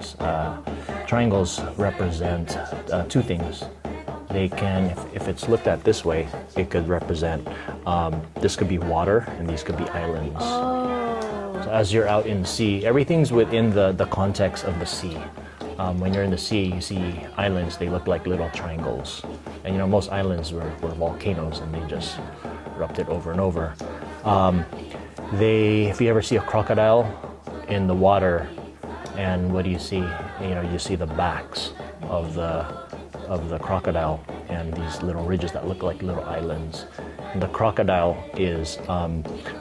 things. Triangles represent two things. They can, if it's looked at this way, it could represent, this could be water and these could be islands. So as you're out in the sea, everything's within the context of the sea. When you're in the sea, you see islands, they look like little triangles. And most islands were volcanoes and they just erupted over and over. If you ever see a crocodile in the water, and what do you see? You see the backs of the crocodile and these little ridges that look like little islands. And the crocodile is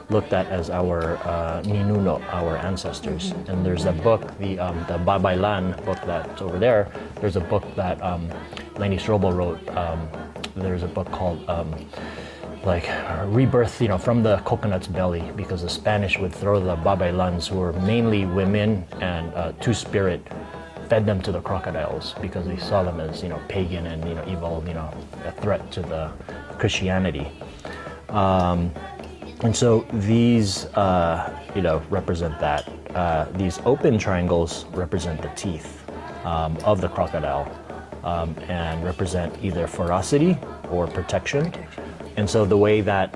looked at as our ninuno, our ancestors. And there's a book, the Babaylan book that's over there. There's a book that Lenny Strobel wrote. There's a book called Rebirth, from the coconut's belly, because the Spanish would throw the Babaylans, who were mainly women and two-spirit, fed them to the crocodiles because they saw them as pagan and evil, a threat to the Christianity. And so these represent that. These open triangles represent the teeth of the crocodile and represent either ferocity or protection. And so the way that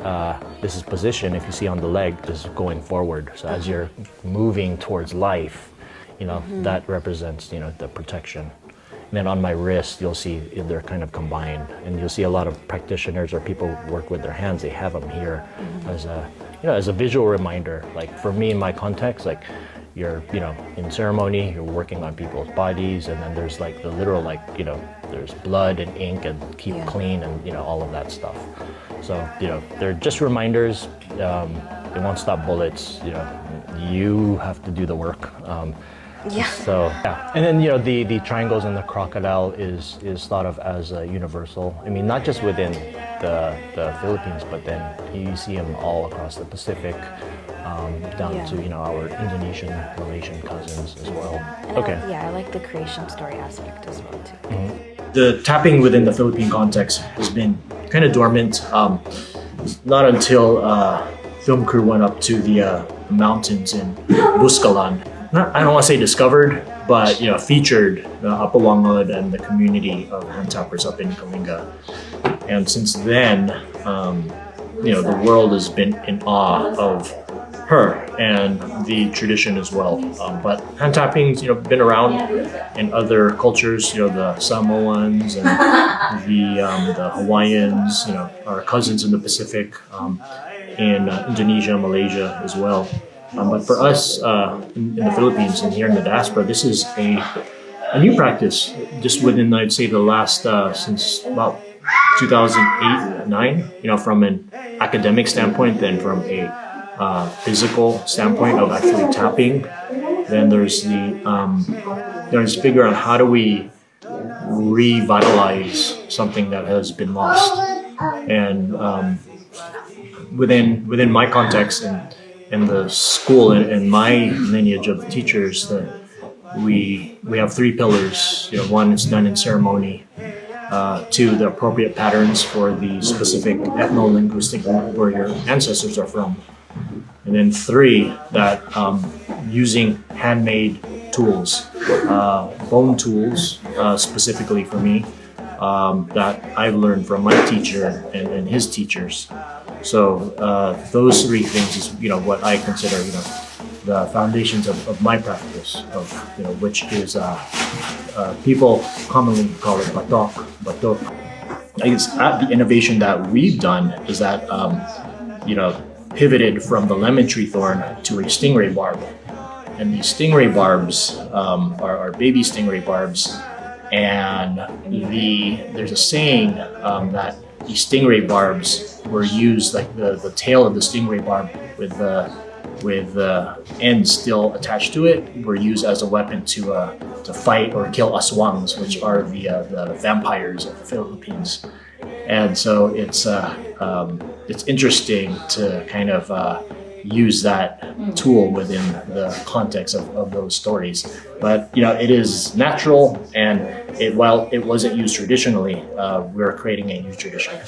this is positioned, if you see on the leg, is going forward. So as you're moving towards life, that represents, the protection. And then on my wrist, you'll see they're kind of combined. And you'll see a lot of practitioners or people who work with their hands, they have them here as a visual reminder. Like for me, in my context, like you're, in ceremony, you're working on people's bodies, and then there's like the literal, there's blood and ink and keep clean and, all of that stuff. So, they're just reminders. They won't stop bullets. You have to do the work. So, yeah. And then, the triangles and the crocodile is thought of as universal. I mean, not just within the Philippines, but then you see them all across the Pacific, down to, our Indonesian, Malaysian cousins as well. And I like the creation story aspect as well, too. Mm-hmm. The tapping within the Philippine context has been kind of dormant. Not until film crew went up to the mountains in Buscalan. I don't want to say discovered, but featured Apawangod and the community of hand tappers up in Kalinga. And since then, the world has been in awe of her and the tradition as well. But hand tapping's been around in other cultures. The Samoans and the Hawaiians. Our cousins in the Pacific, in Indonesia, Malaysia as well. But for us in the Philippines and here in the diaspora, this is a new practice. Just within, I'd say, the last since about 2008-9. From an academic standpoint, then from a physical standpoint of actually tapping. Then there's there's figure out how do we revitalize something that has been lost. And within my context and the school and my lineage of teachers, that we have three pillars. One is done in ceremony. Two, the appropriate patterns for the specific ethno-linguistic where your ancestors are from. And then three, that using handmade tools, bone tools specifically for me, that I've learned from my teacher and his teachers. So those three things is what I consider the foundations of my practice, of which is people commonly call it batok. I guess the innovation that we've done is that pivoted from the lemon tree thorn to a stingray barb. And these stingray barbs are baby stingray barbs. And there's a saying that these stingray barbs were used, like the tail of the stingray barb with the end still attached to it, were used as a weapon to fight or kill aswangs, which are the vampires of the Philippines. And so it's interesting to kind of use that tool within the context of those stories. But it is natural, and while it wasn't used traditionally, we're creating a new tradition.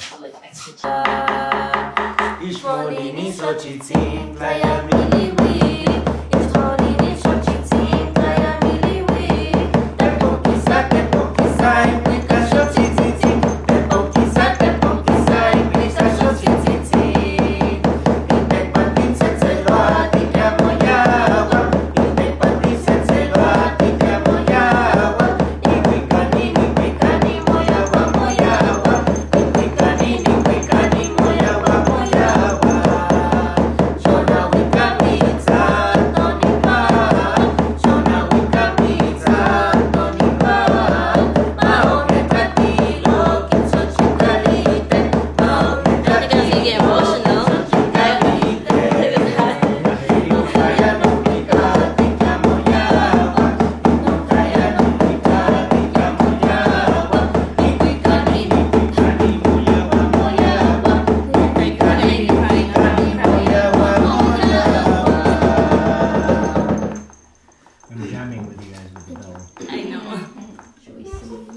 jamming with you guys with the bell. I know. Should we see?